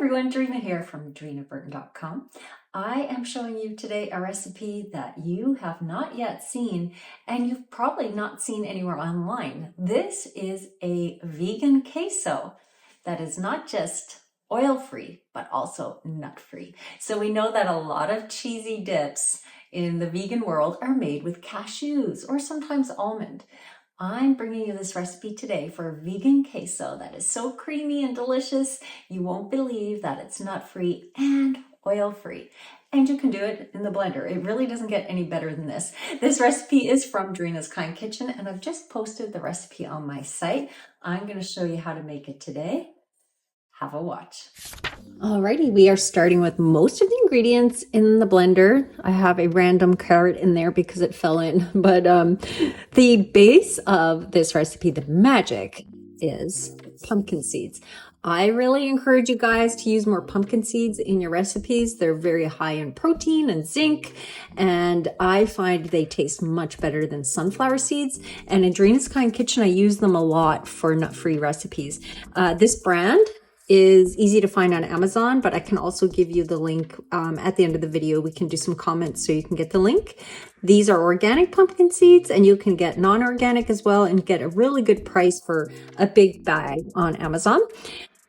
everyone, Dreena here from dreenaburton.com. I am showing you today a recipe that you have not yet seen and you've probably not seen anywhere online. This is a vegan queso that is not just oil-free, but also nut-free. So we know that a lot of cheesy dips in the vegan world are made with cashews or sometimes almond. I'm bringing you this recipe today for a vegan queso that is so creamy and delicious, you won't believe that it's nut-free and oil-free. And you can do it in the blender. It really doesn't get any better than this. This recipe is from Dreena's Kind Kitchen, and I've just posted the recipe on my site. I'm going to show you how to make it today. Have a watch. Alrighty, we are starting with most of the ingredients in the blender. I have a random carrot in there because it fell in, but the base of this recipe, the magic, is pumpkin seeds. I really encourage you guys to use more pumpkin seeds in your recipes. They're very high in protein and zinc, and I find they taste much better than sunflower seeds. And in Dreena's Kind Kitchen, I use them a lot for nut-free recipes. This brand is easy to find on Amazon, but I can also give you the link at the end of the video. We can do some comments so you can get the link. These are organic pumpkin seeds, and you can get non-organic as well and get a really good price for a big bag on Amazon.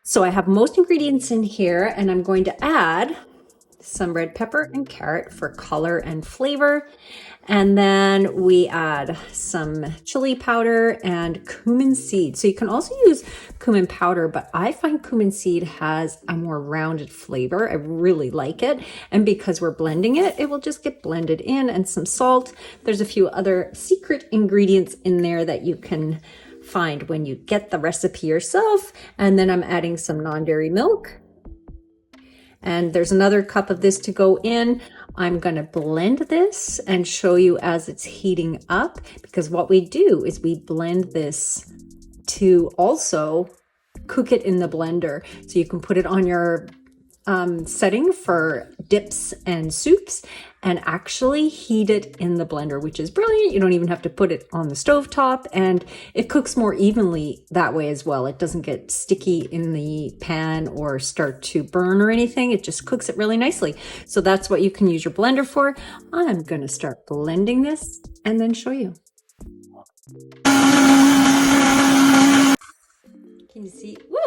So I have most ingredients in here, and I'm going to add some red pepper and carrot for color and flavor. And then we add some chili powder and cumin seed. So you can also use cumin powder, but I find cumin seed has a more rounded flavor. I really like it. And because we're blending it, it will just get blended in, and some salt. There's a few other secret ingredients in there that you can find when you get the recipe yourself. And then I'm adding some non-dairy milk. And there's another cup of this to go in. I'm going to blend this and show you as it's heating up, because what we do is we blend this to also cook it in the blender. So you can put it on your setting for dips and soups and actually heat it in the blender, which is brilliant. You don't even have to put it on the stovetop, and it cooks more evenly that way as well. It doesn't get sticky in the pan or start to burn or anything. It just cooks it really nicely. So that's what you can use your blender for. I'm gonna start blending this and then show you. Can you see? Woo!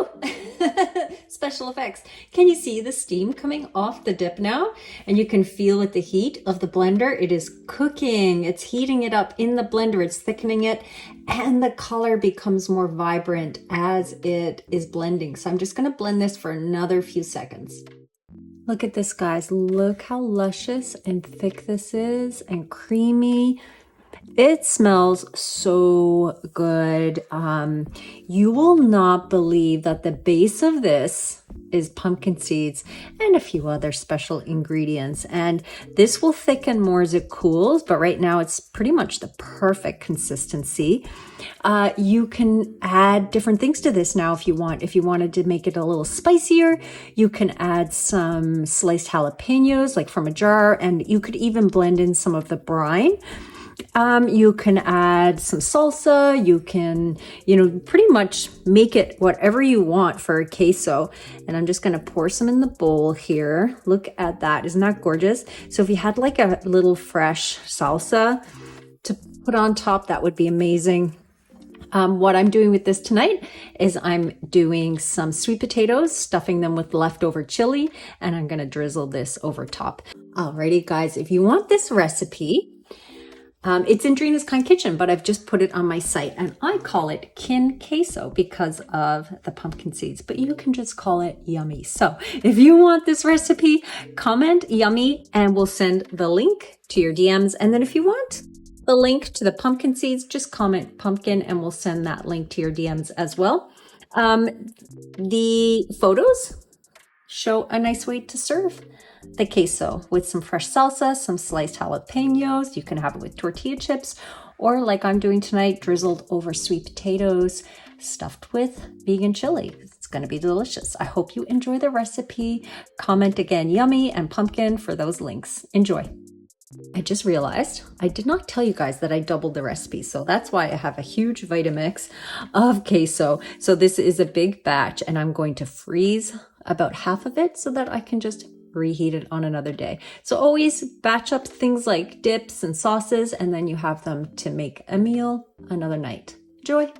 Special effects. Can you see the steam coming off the dip now? And you can feel it, the heat of the blender. It is cooking. It's heating it up in the blender. It's thickening it, and the color becomes more vibrant as it is blending. So I'm just going to blend this for another few seconds. Look at this, guys. Look how luscious and thick this is, and creamy. It smells so good. You will not believe that the base of this is pumpkin seeds and a few other special ingredients. And this will thicken more as it cools, but right now it's pretty much the perfect consistency. You can add different things to this now if you want. If you wanted to make it a little spicier, you can add some sliced jalapenos, like from a jar, and you could even blend in some of the brine. You can add some salsa. You can, pretty much make it whatever you want for a queso. And I'm just going to pour some in the bowl here. Look at that. Isn't that gorgeous? So if you had like a little fresh salsa to put on top, that would be amazing. What I'm doing with this tonight is I'm doing some sweet potatoes, stuffing them with leftover chili, and I'm going to drizzle this over top. Alrighty, guys, if you want this recipe, it's in Dreena's Kind Kitchen, but I've just put it on my site, and I call it Kin Queso because of the pumpkin seeds, but you can just call it yummy. So if you want this recipe, comment yummy and we'll send the link to your DMs. And then if you want the link to the pumpkin seeds, just comment pumpkin and we'll send that link to your DMs as well. The photos show a nice way to serve the queso with some fresh salsa, some sliced jalapenos. You can have it with tortilla chips, or like I'm doing tonight, drizzled over sweet potatoes, stuffed with vegan chili. It's going to be delicious. I hope you enjoy the recipe. Comment again, yummy and pumpkin for those links. Enjoy. I just realized I did not tell you guys that I doubled the recipe. So that's why I have a huge Vitamix of queso. So this is a big batch, and I'm going to freeze about half of it so that I can just reheat it on another day. So always batch up things like dips and sauces, and then you have them to make a meal another night. Enjoy!